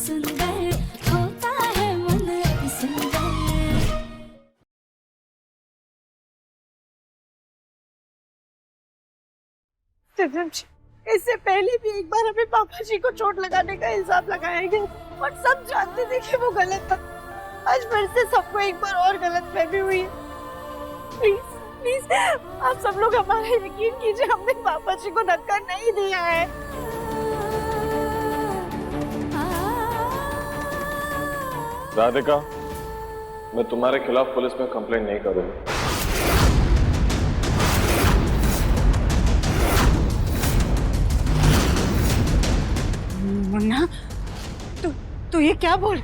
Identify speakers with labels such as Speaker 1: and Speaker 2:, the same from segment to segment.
Speaker 1: सुंदर होता है मन अति सुंदर।
Speaker 2: इससे पहले भी एक बार हमें पापा जी को चोट लगाने का इल्जाम लगाया गया और सब जानते थे कि वो गलत था। आज फिर से सबको एक बार और गलतफहमी हुई है। प्लीज प्लीज आप सब लोग हमारा यकीन कीजिए, हमने पापा जी को धक्का नहीं दिया है।
Speaker 3: राधिका, मैं तुम्हारे खिलाफ पुलिस में कंप्लेंट नहीं करूंगा।
Speaker 2: मुन्ना, तू ये क्या बोल?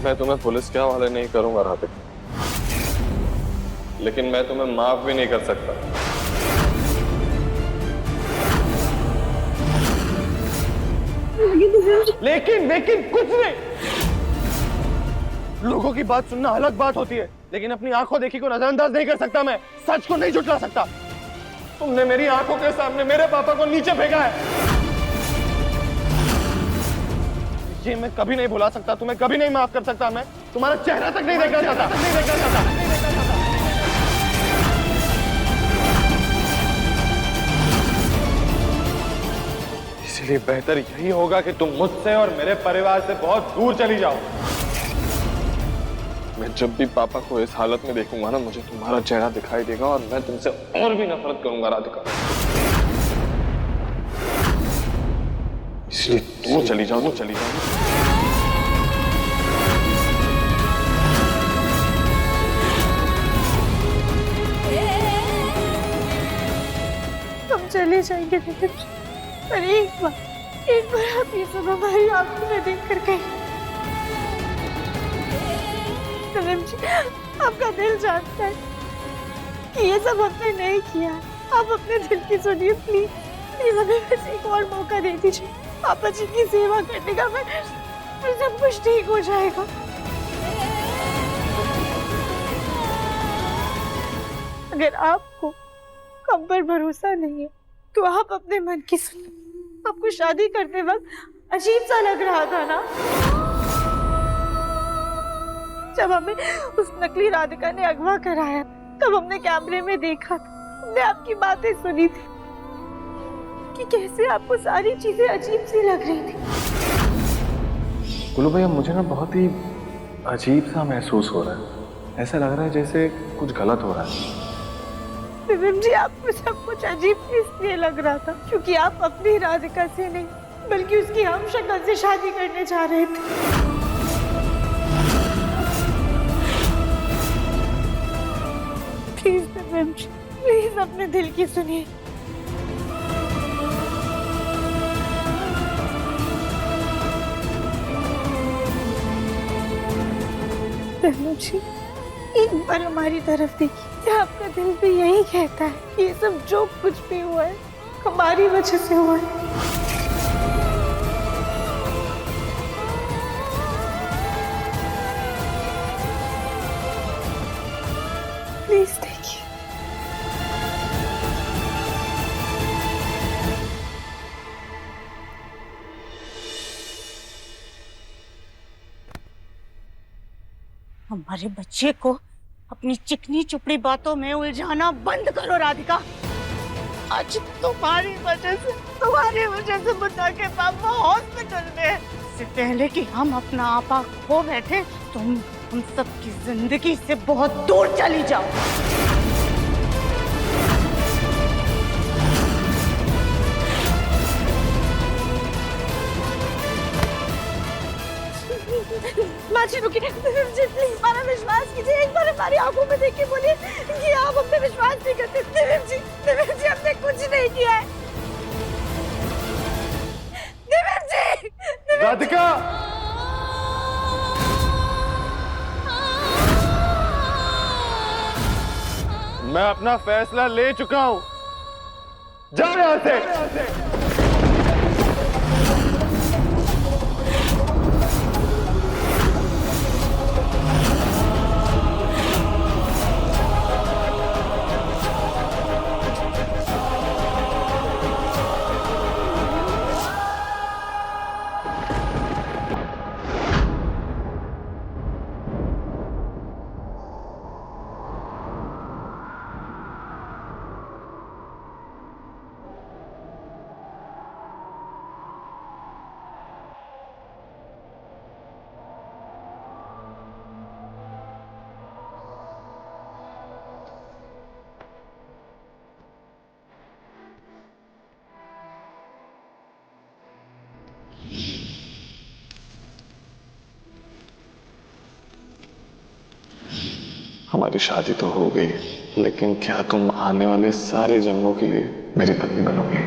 Speaker 3: मैं तुम्हें पुलिस के हवाले नहीं करूंगा राधिका, लेकिन मैं तुम्हें माफ भी नहीं कर सकता।
Speaker 4: लेकिन कुछ नहीं। लोगों की बात सुनना अलग बात होती है, लेकिन अपनी आंखों देखी को नजरअंदाज नहीं कर सकता। मैं सच को नहीं झुठला सकता। तुमने मेरी आंखों के सामने मेरे पापा को नीचे फेंका है। ये मैं कभी नहीं भुला सकता, तुम्हें कभी नहीं माफ कर सकता। मैं तुम्हारा चेहरा तक नहीं देखना चाहता। इसलिए बेहतर यही होगा कि तुम मुझसे और मेरे परिवार से बहुत दूर चली जाओ।
Speaker 3: मैं जब भी पापा को इस हालत में देखूंगा ना, मुझे तुम्हारा चेहरा दिखाई देगा और मैं तुमसे और भी नफरत करूंगा राधिका। इसलिए दूर चली जाओ, दूर चली जाओ।
Speaker 2: हम चले जाएंगे पर एक बार आप ये सब हमारी आंखों में देख कर कहें। आपका दिल जानता है कि ये सब हमने नहीं किया। आप अपने दिल की सुनिए प्लीज। प्लीज हमें बस एक और मौका दे दीजिए। पापा जी की सेवा करने का, फिर सब कुछ ठीक हो जाएगा। अगर आपको हम पर भरोसा नहीं है तो आप अपने मन की सुनिए। आपको शादी करते वक्त अजीब सा लग रहा था ना, जब हमें उस नकली राधिका ने अगवा कराया, तब हमने कैमरे में देखा था, हमने आपकी बातें सुनी थी कि कैसे आपको सारी चीजें अजीब सी लग रही थी।
Speaker 3: गुल्लू भैया, मुझे ना बहुत ही अजीब सा महसूस हो रहा है। ऐसा लग रहा है जैसे कुछ गलत हो रहा है।
Speaker 2: जी, आपको सब कुछ अजीब इसलिए लग रहा था क्योंकि आप अपनी राधिका से नहीं बल्कि उसकी हम शक्ल से शादी करने जा रहे थे। प्लीज अपने दिल की सुनिए। जी, एक बार हमारी तरफ देखिए। आपका दिल भी यही कहता है ये सब जो कुछ भी हुआ है हमारी वजह से हुआ है। प्लीज देखिए। हमारे बच्चे को अपनी चिकनी चुपड़ी बातों में उलझाना बंद करो राधिका। आज तुम्हारी वजह से मुन्ना के पापा हॉस्पिटल में। इससे पहले कि हम अपना आपा खो बैठे, तुम हम सबकी जिंदगी से बहुत दूर चली जाओ। माची रुकिए, प्लीज हमारा विश्वास कीजिए। एक बार हमारी आंखों में देख के बोलिए कि आप हम पे विश्वास नहीं करते। देवेश जी हमने कुछ नहीं किया है। देवेश जी,
Speaker 4: राधिका, मैं अपना फैसला ले चुका हूं। जाओ यहां से।
Speaker 3: हमारी शादी तो हो गई, लेकिन क्या तुम आने वाले सारे जन्मों के लिए मेरी पत्नी बनोगी?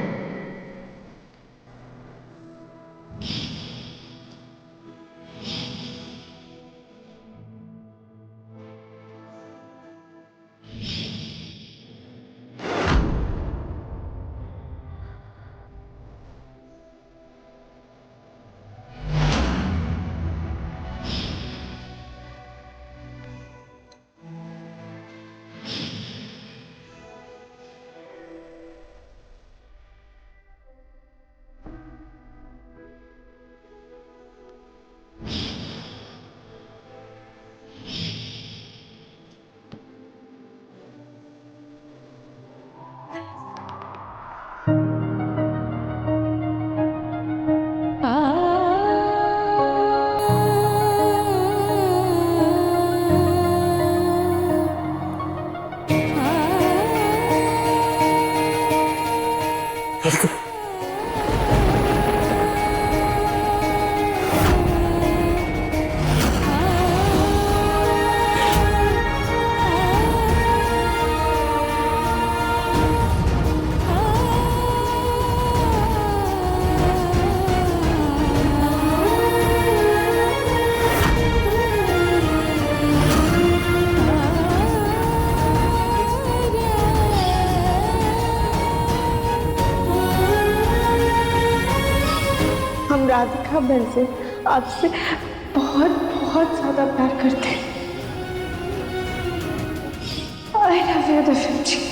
Speaker 5: हम राधिका बहन से आपसे बहुत बहुत ज्यादा प्यार करते हैं। आई लव यू दर्शन जी।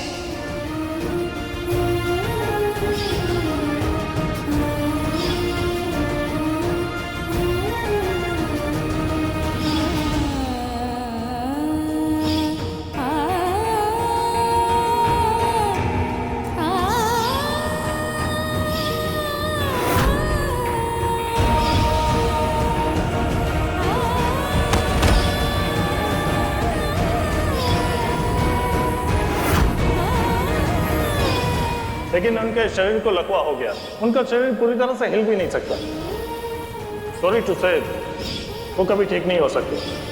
Speaker 6: लेकिन उनके शरीर को लकवा हो गया, उनका शरीर पूरी तरह से हिल भी नहीं सकता। सॉरी टू से, वो कभी ठीक नहीं हो सकती।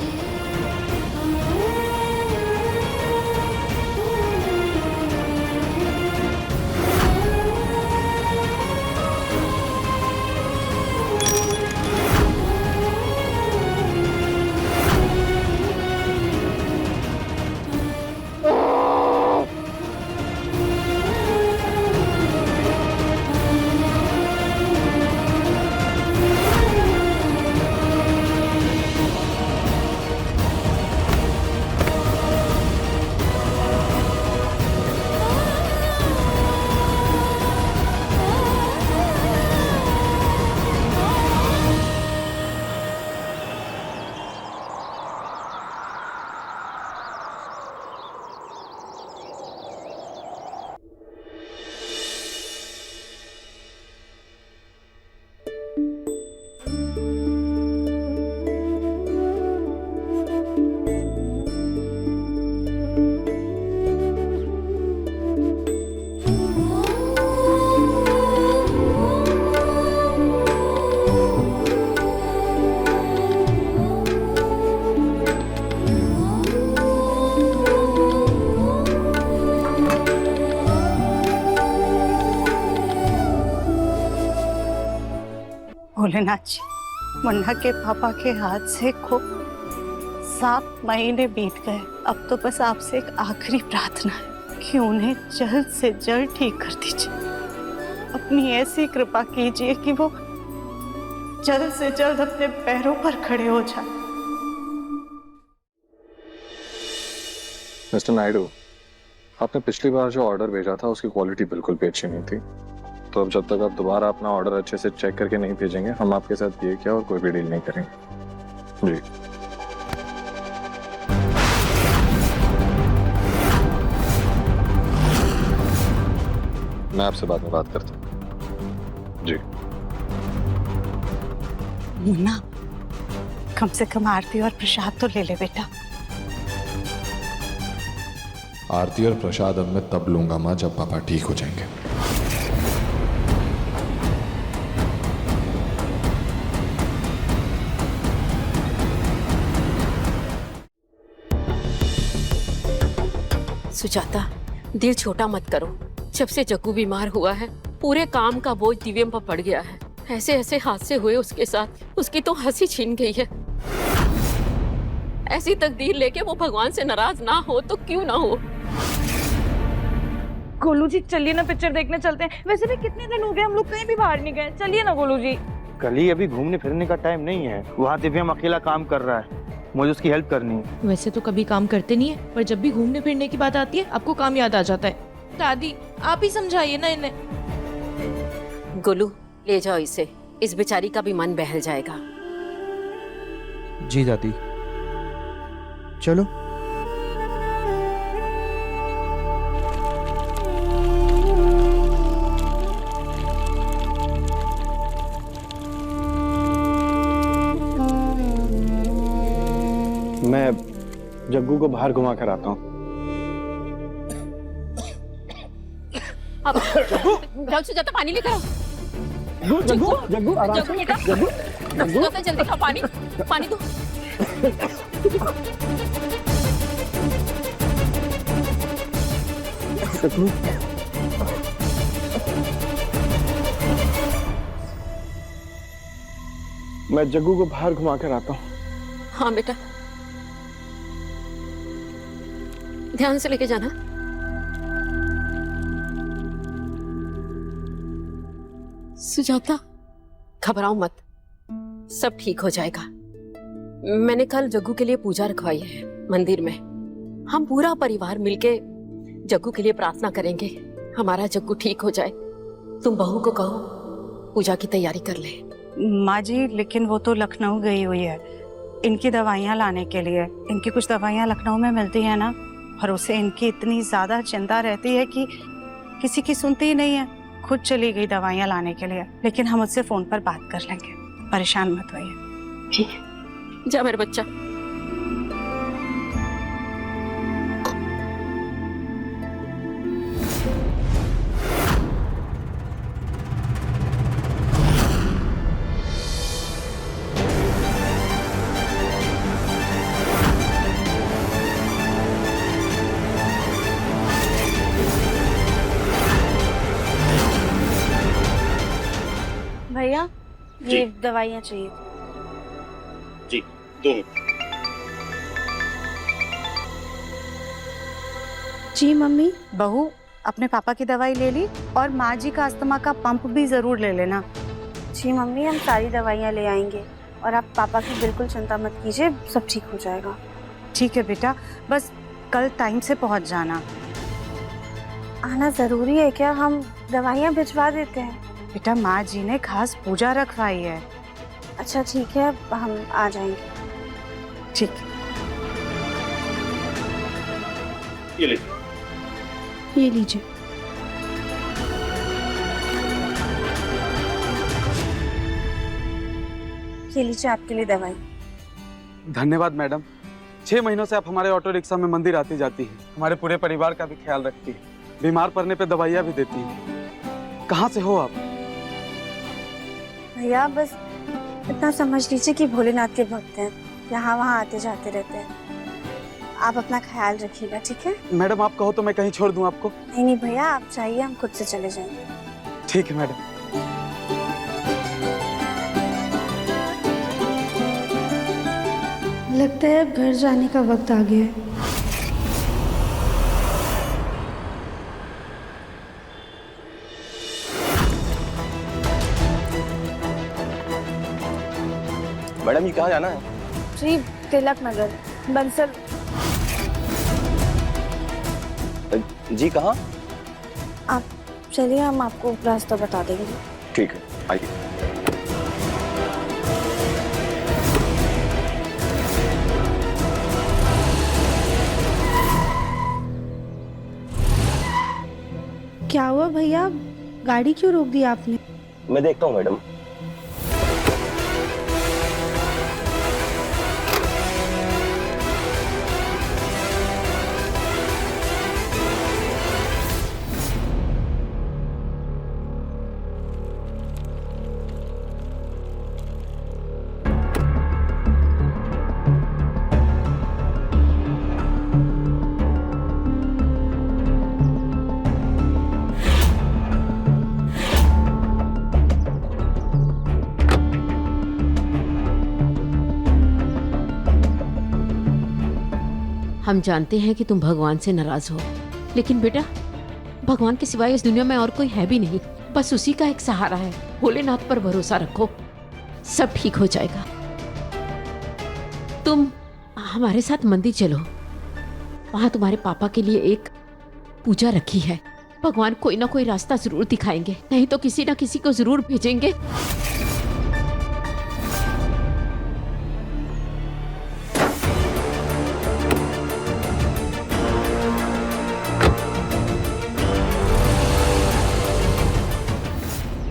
Speaker 2: भोलेनाथ जी, मुन्ना के पापा के हाथ से को 7 महीने बीत गए। अब तो बस आपसे एक आखिरी प्रार्थना है कि उन्हें जल्द से जल्द ठीक कर दीजिए। अपनी ऐसी कृपा कीजिए कि वो जल्द से जल्द अपने पैरों पर खड़े हो जाए।
Speaker 3: मिस्टर नायडू, आपने पिछली बार जो ऑर्डर भेजा था उसकी क्वालिटी बिल्कुल भी अच्छी नहीं थी, तो अब जब तक आप दोबारा अपना ऑर्डर अच्छे से चेक करके नहीं भेजेंगे, हम आपके साथ ये क्या और कोई भी डील नहीं करेंगे। जी। मैं आपसे बाद में बात करता हूँ। जी।
Speaker 2: मुन्ना, कम से कम आरती और प्रसाद तो ले ले बेटा।
Speaker 7: आरती और प्रसाद अब मैं तब लूंगा माँ जब पापा ठीक हो जाएंगे।
Speaker 8: सुजाता, दिल छोटा मत करो। जब से जग्गू बीमार हुआ है पूरे काम का बोझ दिव्यम पर पड़ गया है। ऐसे ऐसे हादसे हुए उसके साथ, उसकी तो हंसी छीन गई है। ऐसी तकदीर लेके वो भगवान से नाराज ना हो तो क्यों ना हो।
Speaker 5: गोलू जी चलिए ना पिक्चर देखने चलते हैं। वैसे भी कितने दिन हो गए हम लोग कहीं भी बाहर नहीं गए। चलिए ना गोलू जी।
Speaker 4: कल ही अभी घूमने फिरने का टाइम नहीं है। वहाँ दिव्यम अकेला काम कर रहा है, मुझे उसकी हेल्प करनी है।
Speaker 5: वैसे तो कभी काम करते नहीं है, पर जब भी घूमने फिरने की बात आती है आपको काम याद आ जाता है। दादी आप ही समझाइए ना इन्हें।
Speaker 8: गोलू ले जाओ इसे, इस बेचारी का भी मन बहल जाएगा।
Speaker 9: जी दादी चलो।
Speaker 4: मैं जग्गू को बाहर घुमा कर आता हूँ।
Speaker 8: अब जाओ सुजाता, पानी लेकर आओ।
Speaker 4: जग्गू जग्गू आराम
Speaker 8: जग्गू बेटा, सुजाता जल्दी खाओ, पानी पानी दो।
Speaker 4: जग्गू मैं जग्गू को बाहर घुमा कर आता हूँ।
Speaker 8: हाँ बेटा, ध्यान से लेके जाना। सुजाता घबराओ मत, सब ठीक हो जाएगा। मैंने कल जग्गू के लिए पूजा रखवाई है मंदिर में। हम पूरा परिवार मिलके जग्गू के लिए प्रार्थना करेंगे, हमारा जग्गू ठीक हो जाए। तुम बहू को कहो पूजा की तैयारी कर ले।
Speaker 2: माँ जी लेकिन वो तो लखनऊ गई हुई है इनकी दवाइयाँ लाने के लिए। इनकी कुछ दवाइयाँ लखनऊ में मिलती है ना, और उसे इनकी इतनी ज्यादा चिंता रहती है कि किसी की सुनती ही नहीं है। खुद चली गई दवाइयाँ लाने के लिए, लेकिन हम उससे फोन पर बात कर लेंगे, परेशान मत होइए।
Speaker 8: ठीक है, जा मेरा बच्चा।
Speaker 2: भैया ये दवाइयाँ चाहिए।
Speaker 6: जी 2 मिनट।
Speaker 2: जी मम्मी। बहू अपने पापा की दवाई ले ली, और माँ जी का अस्थमा का पंप भी जरूर ले लेना।
Speaker 10: जी मम्मी, हम सारी दवाइयाँ ले आएंगे, और आप पापा की बिल्कुल चिंता मत कीजिए, सब ठीक हो जाएगा।
Speaker 2: ठीक है बेटा, बस कल टाइम से पहुँच जाना।
Speaker 10: आना जरूरी है क्या? हम दवाइयाँ भिजवा देते हैं।
Speaker 2: बेटा माँ जी ने खास पूजा रखवाई है।
Speaker 10: अच्छा ठीक है, हम आ जाएंगे।
Speaker 2: ठीक।
Speaker 6: ये लीजिए।
Speaker 5: ये लीजिए।
Speaker 10: ये लीजिए आपके लिए दवाई।
Speaker 9: धन्यवाद मैडम। 6 महीनों से आप हमारे ऑटो रिक्शा में मंदिर आती जाती हैं, हमारे पूरे परिवार का भी ख्याल रखती हैं, बीमार पड़ने पे दवाइयाँ भी देती हैं। कहाँ से हो आप?
Speaker 10: भैया बस इतना समझ लीजिए कि भोलेनाथ के भक्त हैं, यहाँ वहाँ आते जाते रहते हैं। आप अपना ख्याल रखिएगा, ठीक है?
Speaker 9: मैडम आप कहो तो मैं कहीं छोड़ दूं आपको?
Speaker 10: नहीं भैया, आप चाहिए हम खुद से चले जाएंगे।
Speaker 9: ठीक है मैडम।
Speaker 5: लगता है अब घर जाने का वक्त आ गया है।
Speaker 4: मैडम ये कहाँ जाना है?
Speaker 10: जी तिलक नगर, बंसल।
Speaker 4: जी कहाँ?
Speaker 10: आप चलिए, हम आपको रास्ता बता देंगे।
Speaker 4: ठीक है आइए।
Speaker 5: क्या हुआ भैया, गाड़ी क्यों रोक दी आपने?
Speaker 4: मैं देखता हूँ मैडम।
Speaker 8: हम जानते हैं कि तुम भगवान से नाराज हो, लेकिन बेटा भगवान के सिवाय इस दुनिया में और कोई है भी नहीं। बस उसी का एक सहारा है। भोलेनाथ पर भरोसा रखो, सब ठीक हो जाएगा। तुम हमारे साथ मंदिर चलो, वहां तुम्हारे पापा के लिए एक पूजा रखी है। भगवान कोई ना कोई रास्ता जरूर दिखाएंगे, नहीं तो किसी ना किसी को जरूर भेजेंगे।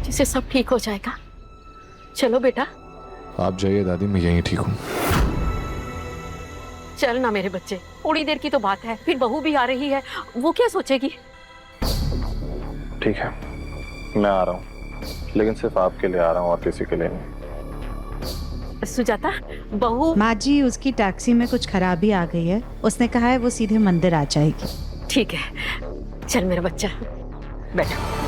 Speaker 8: जिससे सब ठीक हो जाएगा। चलो बेटा।
Speaker 7: आप जाइए दादी, मैं यहीं ठीक हूँ।
Speaker 8: चल ना मेरे बच्चे, थोड़ी देर की तो बात है, फिर बहू भी आ रही है, वो क्या सोचेगी।
Speaker 3: ठीक है, मैं आ रहा हूँ, लेकिन सिर्फ आपके लिए आ रहा हूँ और किसी के लिए नहीं।
Speaker 8: सुजाता, बहू।
Speaker 2: माँ जी, उसकी टैक्सी में कुछ खराबी आ गई है, उसने कहा है वो सीधे मंदिर आ जाएगी।
Speaker 8: ठीक है, चल मेरा बच्चा बैठो।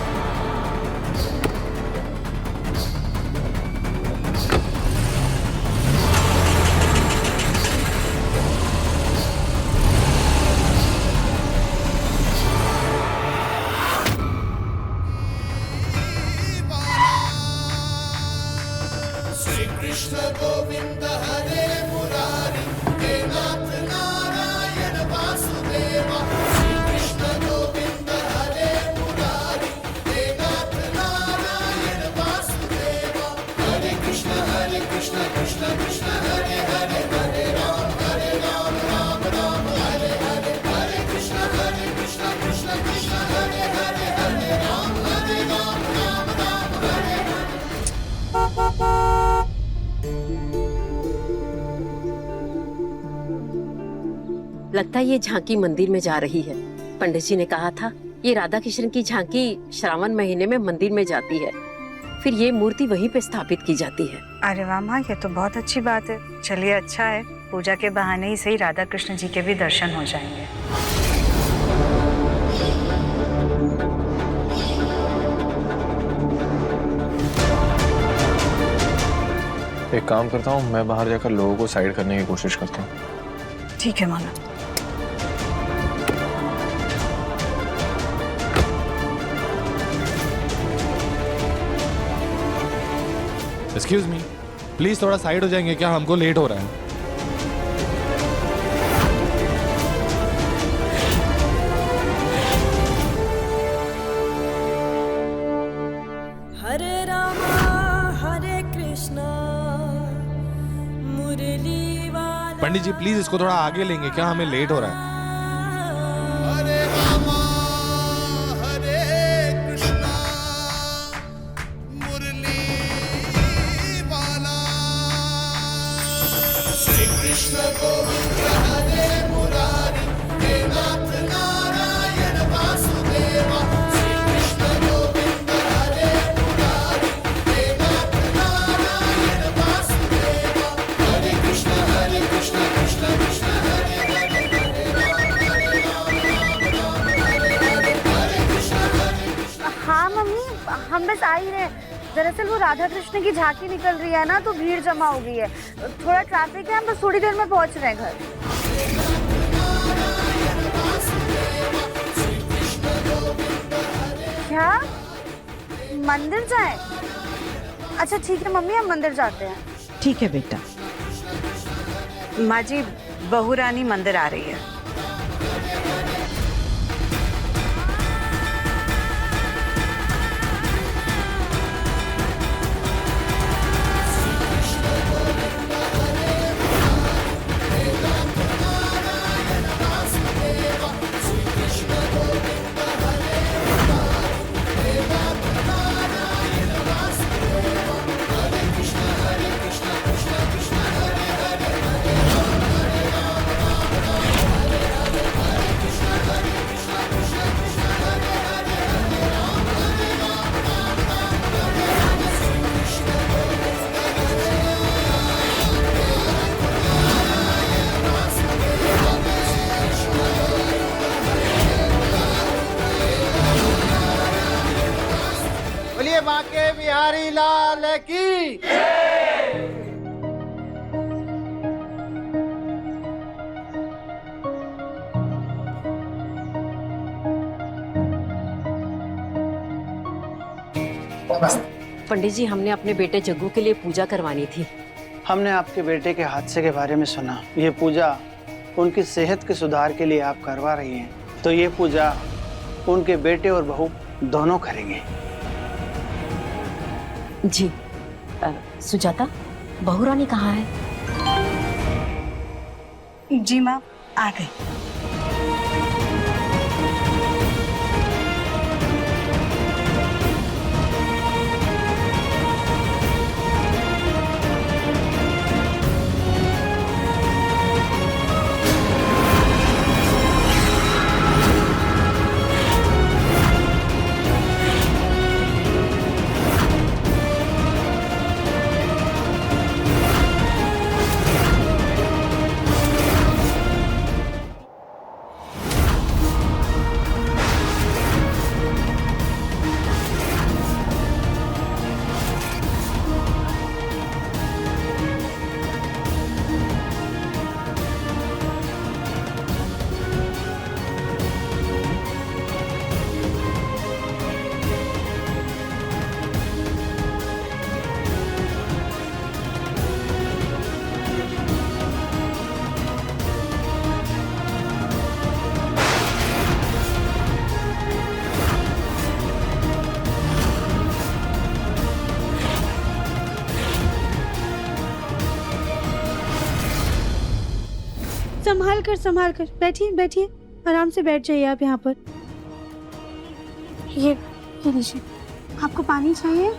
Speaker 8: लगता है ये झांकी मंदिर में जा रही है। पंडित जी ने कहा था ये राधा कृष्ण की झांकी श्रावण महीने में मंदिर में जाती है, फिर ये मूर्ति वहीं पे स्थापित की जाती है।
Speaker 10: अरे वाह माँ, ये तो बहुत अच्छी बात है। चलिए अच्छा है, पूजा के बहाने ही सही राधा कृष्ण जी के भी दर्शन हो जाएंगे।
Speaker 3: एक काम करता हूँ, मैं बाहर जाकर लोगों को साइड करने की कोशिश करता हूँ।
Speaker 10: ठीक है माना।
Speaker 7: एक्सक्यूज मी, प्लीज थोड़ा साइड हो जाएंगे क्या? हमको लेट हो रहा है।
Speaker 1: हरे रामा हरे कृष्णा मुरली वाला।
Speaker 7: पंडित जी प्लीज इसको थोड़ा आगे लेंगे क्या? हमें लेट हो रहा है।
Speaker 1: हरे रामा हरे कृष्णा मुरली वाला। श्री कृष्ण गोविंद हरे मुरारी, हे नाथ नारायण वासुदेवा। श्री कृष्ण गोविंद हरे मुरारी, हे नाथ नारायण वासुदेवा। हरे कृष्ण कृष्ण कृष्ण हरे हरे, हरे राम राम हरे हरे, कृष्ण हरे।
Speaker 10: हाँ मम्मी, हम बस आ ही रहे। दरअसल वो राधा कृष्ण की झांकी निकल रही है ना, तो भीड़ जमा हो गई है, थोड़ा ट्रैफिक है, हम बस थोड़ी देर में पहुंच रहे हैं घर। क्या मंदिर जाएं? अच्छा ठीक है मम्मी, हम मंदिर जाते हैं।
Speaker 2: ठीक है बेटा।
Speaker 10: माँ जी, बहू रानी मंदिर आ रही है।
Speaker 4: बोलिए बांके बिहारी लाल की।
Speaker 8: पंडित जी, हमने अपने बेटे जग्गू के लिए पूजा करवानी थी।
Speaker 11: हमने आपके बेटे के हादसे के बारे में सुना। ये पूजा उनकी सेहत के सुधार के लिए आप करवा रही हैं, तो ये पूजा उनके बेटे और बहू दोनों करेंगे।
Speaker 8: जी। सुजाता, बहू रानी कहाँ है?
Speaker 10: जी माँ, आ गई। संभाल कर बैठिए बैठिए, आराम से बैठ जाइए आप यहाँ पर। ये लीजिए, आपको पानी चाहिए?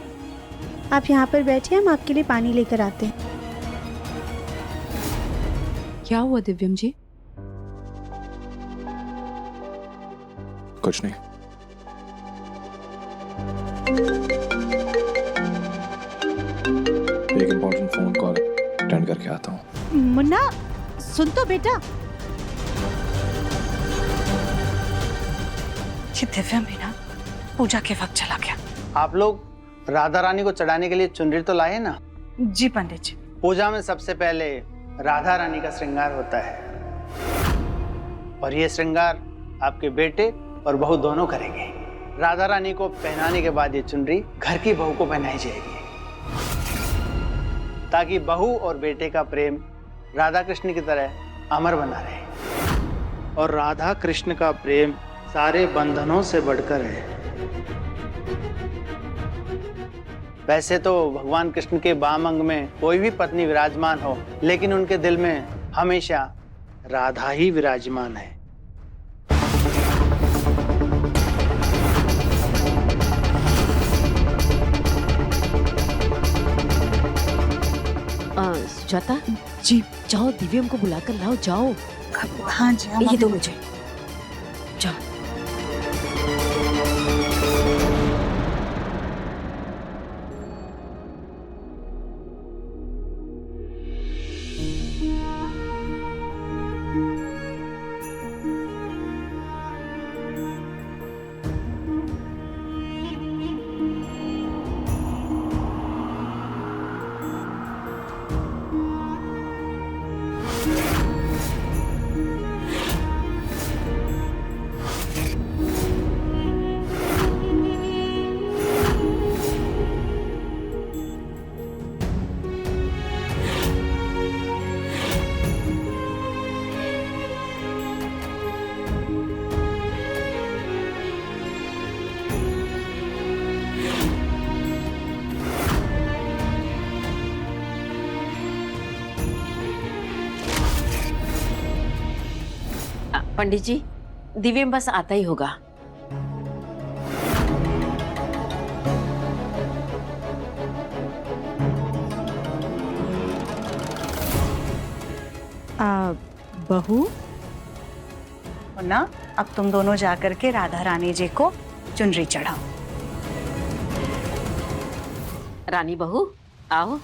Speaker 10: आप यहाँ पर बैठिए, हम आपके लिए पानी लेकर आते हैं।
Speaker 5: क्या हुआ दिव्यम जी?
Speaker 3: कुछ नहीं। एक इम्पोर्टेंट फोन कॉल अटेंड करके आता हूँ।
Speaker 2: मुन्ना, सुन तो बेटा। ये दिव्यम भी ना पूजा के वक्त चला गया।
Speaker 11: आप लोग राधा रानी को चढ़ाने के लिए चुनरी तो लाए ना?
Speaker 2: जी पंडित जी।
Speaker 11: पूजा में सबसे पहले राधा रानी का श्रृंगार होता है, और ये श्रृंगार आपके बेटे और बहू दोनों करेंगे। राधा रानी को पहनाने के बाद ये चुनरी घर की बहू को पहनाई जाएगी, ताकि बहू और बेटे का प्रेम राधा कृष्ण की तरह अमर बना रहे। और राधा कृष्ण का प्रेम सारे बंधनों से बढ़कर है। वैसे तो भगवान कृष्ण के वाम अंग में कोई भी पत्नी विराजमान हो, लेकिन उनके दिल में हमेशा राधा ही विराजमान है।
Speaker 8: सुजाता
Speaker 2: जी।
Speaker 8: जाओ, दिव्यम को बुलाकर लाओ, जाओ।
Speaker 2: हाँ जी।
Speaker 8: ये दो मुझे, जाओ। पंडित जी, दिव्यम बस आता ही होगा।
Speaker 2: बहू, मुन्ना, अब तुम दोनों जाकर के राधा रानी जी को चुनरी चढ़ाओ।
Speaker 8: रानी बहू, आओ।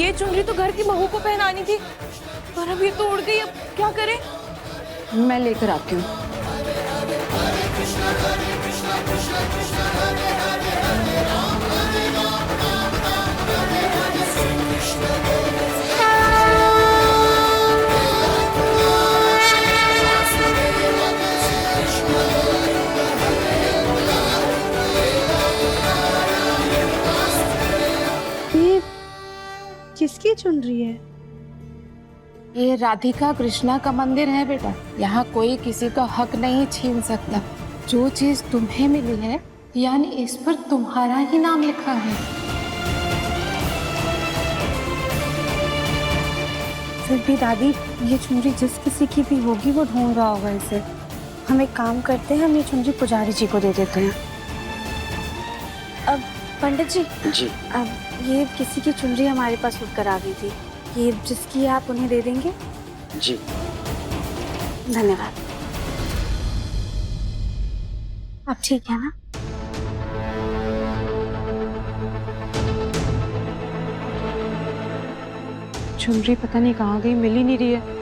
Speaker 5: ये चुनरी तो घर की बहू को पहनानी थी, पर अब ये तो उड़ गई, अब क्या करें?
Speaker 8: मैं लेकर आती हूँ।
Speaker 10: ये किसकी चुनरी है?
Speaker 12: ये राधिका कृष्णा का मंदिर है बेटा। यहाँ कोई किसी का हक नहीं छीन सकता। जो चीज तुम्हें मिली है, यानी इस पर तुम्हारा ही नाम लिखा है।
Speaker 10: फिर भी दादी, ये चुनरी जिस किसी की भी होगी वो ढूंढ रहा होगा इसे। हम एक काम करते हैं, हम ये चुनरी पुजारी जी को दे देते हैं। अब पंडित जी, अब ये किसी की चुनरी हमारे पास उठ कर आ गई थी, ये जिसकी है आप उन्हें दे देंगे?
Speaker 11: जी।
Speaker 10: धन्यवाद। अब ठीक है ना?
Speaker 12: चुनरी पता नहीं कहाँ गई, मिल ही नहीं रही है।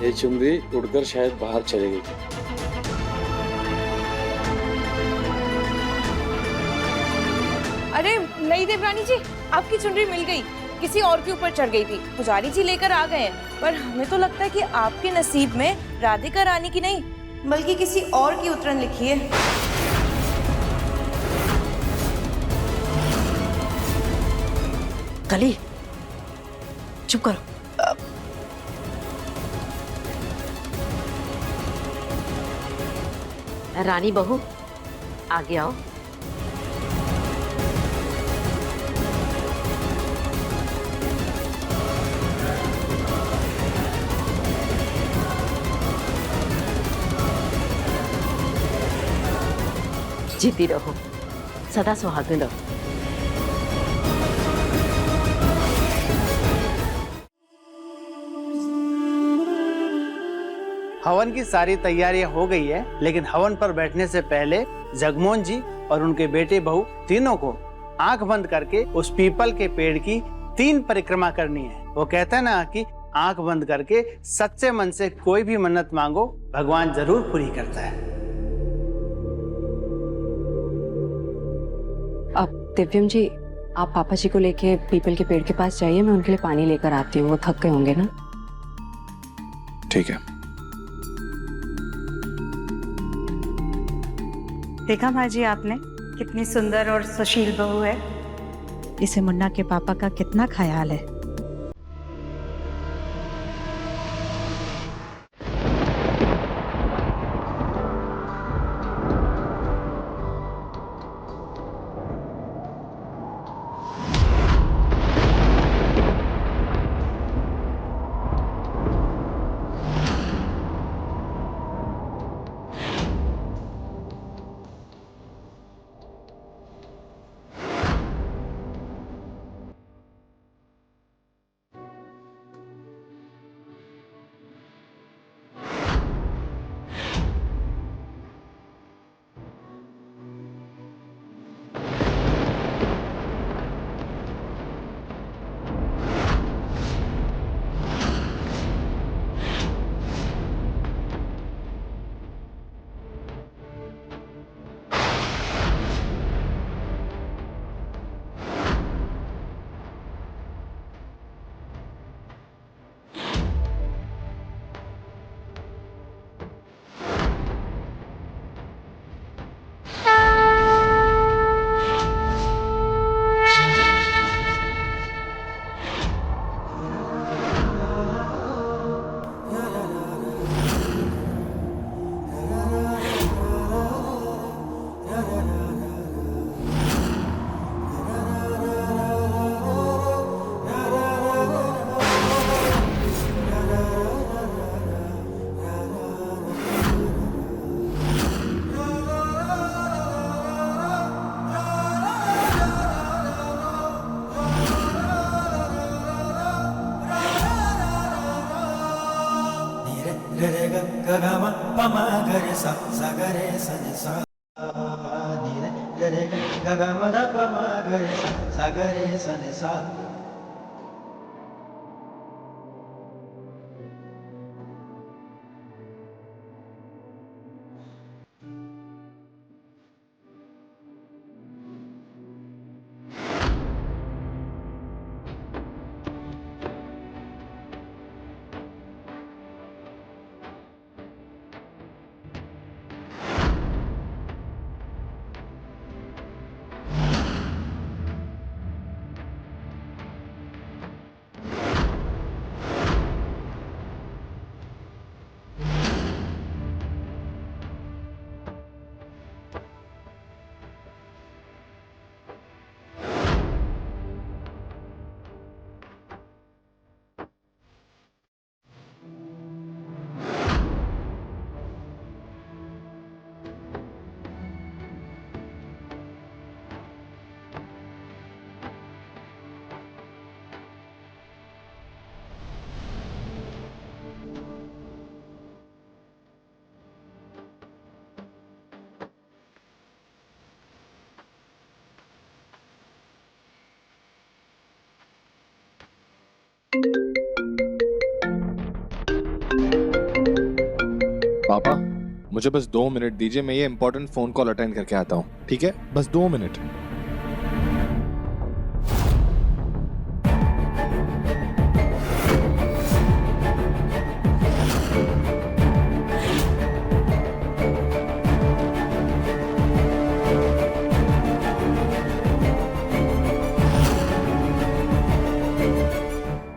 Speaker 9: ये चुनरी उड़कर शायद बाहर चली गई।
Speaker 5: अरे नहीं देवरानी जी, आपकी चुनरी मिल गई, किसी और के ऊपर चढ़ गई थी। पुजारी जी लेकर आ गए हैं, पर हमें तो लगता है कि आपके नसीब में राधिका रानी की नहीं, बल्कि किसी और की उतरन लिखी है।
Speaker 8: कली, चुप करो। रानी बहू, आगे आओ। जीती रहो, सदा सुहागिन रहो।
Speaker 11: हवन की सारी तैयारियां हो गई है, लेकिन हवन पर बैठने से पहले जगमोहन जी और उनके बेटे बहू तीनों को आंख बंद करके उस पीपल के पेड़ की 3 परिक्रमा करनी है। वो कहते हैं ना कि आंख बंद करके सच्चे मन से कोई भी मन्नत मांगो, भगवान जरूर पूरी करता है।
Speaker 8: अब दिव्यम जी, आप पापा जी को लेके पीपल के पेड़ के पास जाइए, मैं उनके लिए पानी लेकर आती हूँ। वो थक गए होंगे ना।
Speaker 3: ठीक है।
Speaker 2: देखा भाजी आपने, कितनी सुंदर और सुशील बहू है। इसे मुन्ना के पापा का कितना ख्याल है।
Speaker 13: रे ग ग ग म प म ग रे सा सा ग रे सा नि सा नि रे रे ग ग ग म द प म ग रे सा ग रे सा नि सा।
Speaker 3: पापा मुझे बस 2 मिनट दीजिए, मैं ये इंपॉर्टेंट फोन कॉल अटेंड करके आता हूँ, ठीक है? बस 2 मिनट।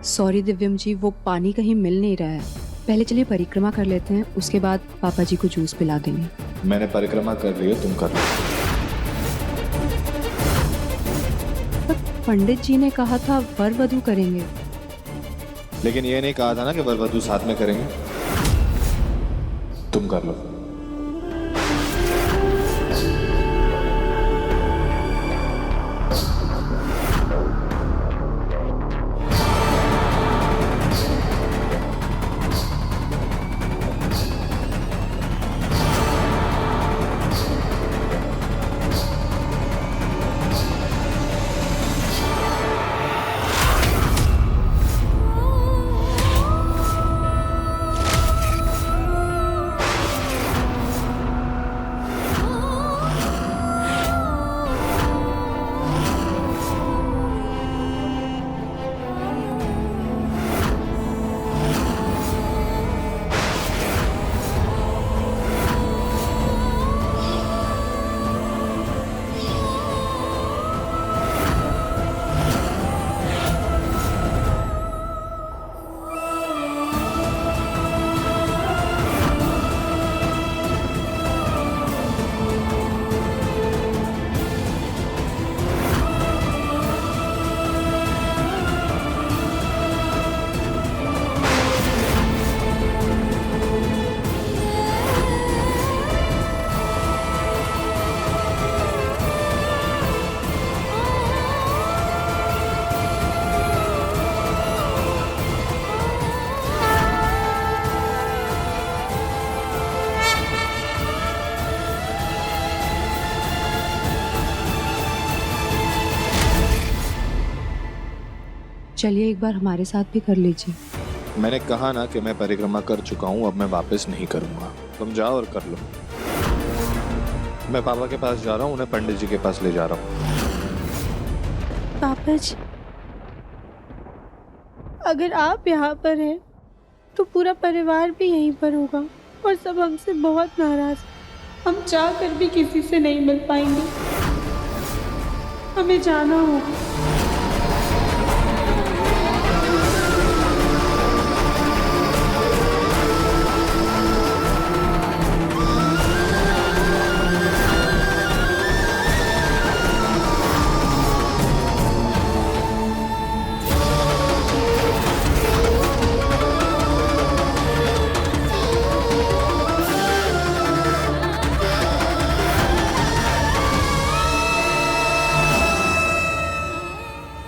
Speaker 14: सॉरी दिव्यम जी, वो पानी कहीं मिल नहीं रहा है। पहले चलिए परिक्रमा कर लेते हैं, उसके बाद पापा जी को जूस पिला देंगे।
Speaker 3: मैंने परिक्रमा कर ली है, तुम कर लो।
Speaker 14: पंडित जी ने कहा था वर वधू करेंगे।
Speaker 3: लेकिन ये नहीं कहा था ना कि वर वधू साथ में करेंगे। तुम कर लो।
Speaker 14: चलिए एक बार हमारे साथ भी कर लीजिए।
Speaker 3: मैंने कहा ना कि मैं परिक्रमा कर चुका हूँ, अब मैं वापस नहीं करूंगा। तुम जाओ और कर लो। मैं पापा के पास जा रहा हूँ, उन्हें पंडित जी के पास ले जा रहा हूँ।
Speaker 10: पापा जी, अगर आप यहाँ पर हैं तो पूरा परिवार भी यहीं पर होगा और सब हमसे बहुत नाराज। हम चाह कर भी किसी से नहीं मिल पाएंगे। हमें जाना होगा।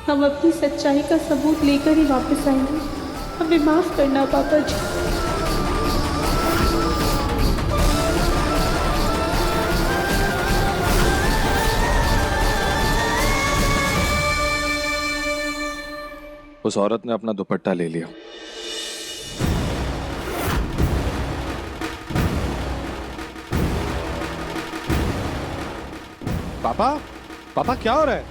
Speaker 10: हम अपनी सच्चाई का सबूत लेकर ही वापस आएंगे। हमें माफ करना पापा जी।
Speaker 3: उस औरत ने अपना दुपट्टा ले लिया।
Speaker 7: पापा, पापा क्या हो रहा है?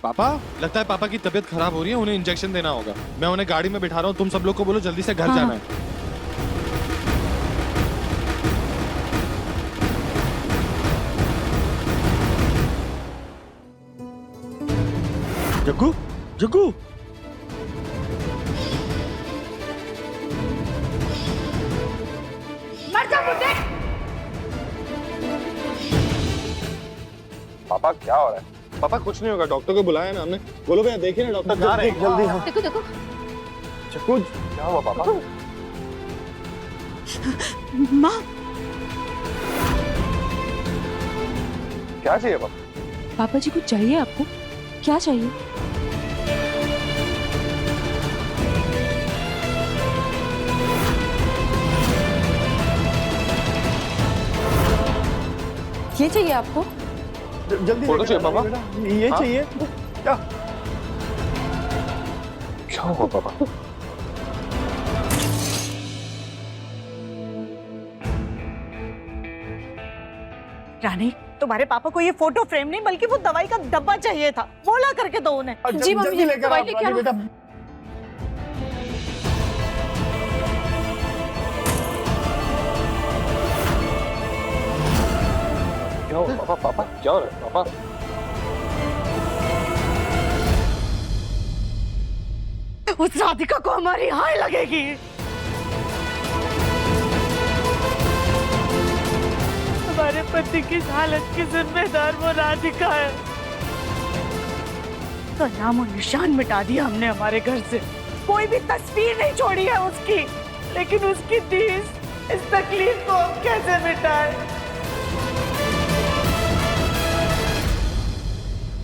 Speaker 7: पापा, लगता है पापा की तबीयत खराब हो रही है, उन्हें इंजेक्शन देना होगा। मैं उन्हें गाड़ी में बिठा रहा हूँ, तुम सब लोग को बोलो जल्दी से घर जाना है।
Speaker 4: जग्गू, जग्गू,
Speaker 2: मर जा मुझे।
Speaker 3: पापा क्या हो रहा है?
Speaker 4: पापा कुछ नहीं होगा, डॉक्टर को बुलाया ना हमने। बोलो भैया देखिए ना डॉक्टर जा रहे हैं जल्दी। हाँ
Speaker 10: देखो देखो
Speaker 3: जग्गू क्या हुआ पापा?
Speaker 2: माँ,
Speaker 3: क्या चाहिए पापा?
Speaker 14: पापा जी कुछ चाहिए आपको? क्या चाहिए?
Speaker 5: ये चाहिए आपको?
Speaker 4: जल्दी
Speaker 3: फोटो चाहिए पापा?
Speaker 4: ये चाहिए क्या?
Speaker 3: क्या हुआ पापा?
Speaker 2: रानी, तुम्हारे पापा को ये फोटो फ्रेम नहीं बल्कि वो दवाई का डब्बा चाहिए था। बोला करके दो उन्हें।
Speaker 5: जी मम्मी,
Speaker 4: जल्दी लेकर
Speaker 5: दवाई
Speaker 4: आओ,
Speaker 5: लेके आओ।
Speaker 4: बेटा।
Speaker 3: क्या हुआ पापा? पापा क्या हो रहा है पापा?
Speaker 2: उस राधिका को हमारी हाय लगेगी। हमारे पति की हालत की जिम्मेदार वो राधिका है। तो नामो निशान मिटा दिया हमने हमारे घर से। कोई भी तस्वीर नहीं छोड़ी है उसकी। लेकिन उसकी दी इस तकलीफ को हम कैसे मिटाएं?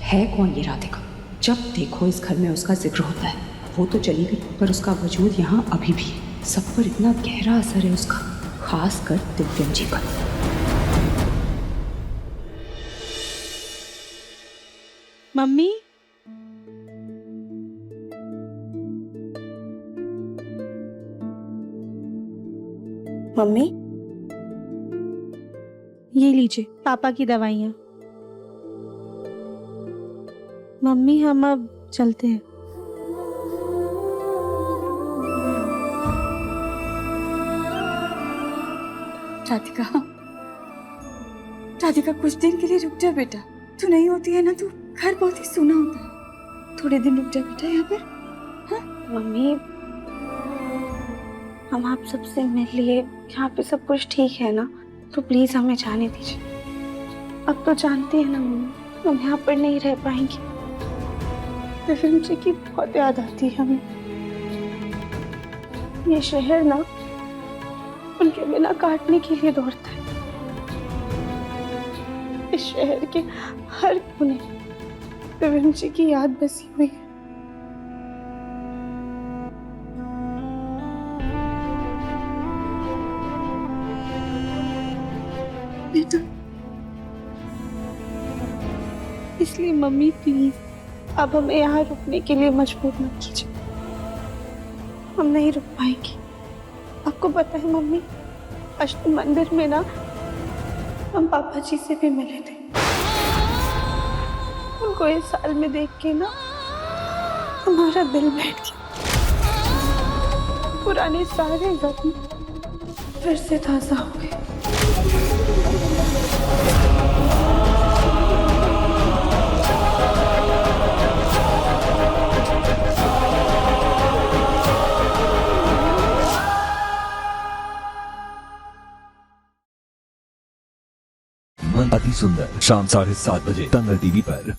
Speaker 14: है कौन ये राधिका? जब देखो इस घर में उसका जिक्र होता है। वो तो चली गई, पर उसका वजूद यहाँ अभी भी है। सब पर इतना गहरा असर है उसका, खास कर दिव्यम जी पर।
Speaker 10: मम्मी, मम्मी ये लीजिए पापा की दवाइयाँ। मम्मी हम अब चलते हैं।
Speaker 1: राधिका, राधिका कुछ दिन के लिए रुक जा बेटा। तू नहीं होती है ना तो घर बहुत ही सूना होता है। थोड़े दिन रुक जा बेटा यहाँ पर। हाँ
Speaker 10: मम्मी, हम आप सबसे मिल लिए, यहाँ पे सब कुछ ठीक है ना, तो प्लीज हमें जाने दीजिए। अब तो जानती है ना मम्मी, हम यहाँ पर नहीं रह पाएंगे। दिव्यम जी की बहुत याद आती है हमें। ये शहर ना उनके बिना काटने के लिए दौड़ता है। इस शहर के हर कोने दिव्यम जी की याद बसी हुई है। बेटा, इसलिए मम्मी प्लीज अब हमें यहाँ रुकने के लिए मजबूर मत कीजिए। हम नहीं रुक पाएंगे। आपको पता है मम्मी, अष्ट मंदिर में ना हम पापा जी से भी मिले थे। उनको इस साल में देख के ना हमारा दिल बैठ गया। पुराने सारे जख्म फिर से ताजा हो गए।
Speaker 15: अति सुंदर शाम 7:30 बजे दंगल टीवी पर।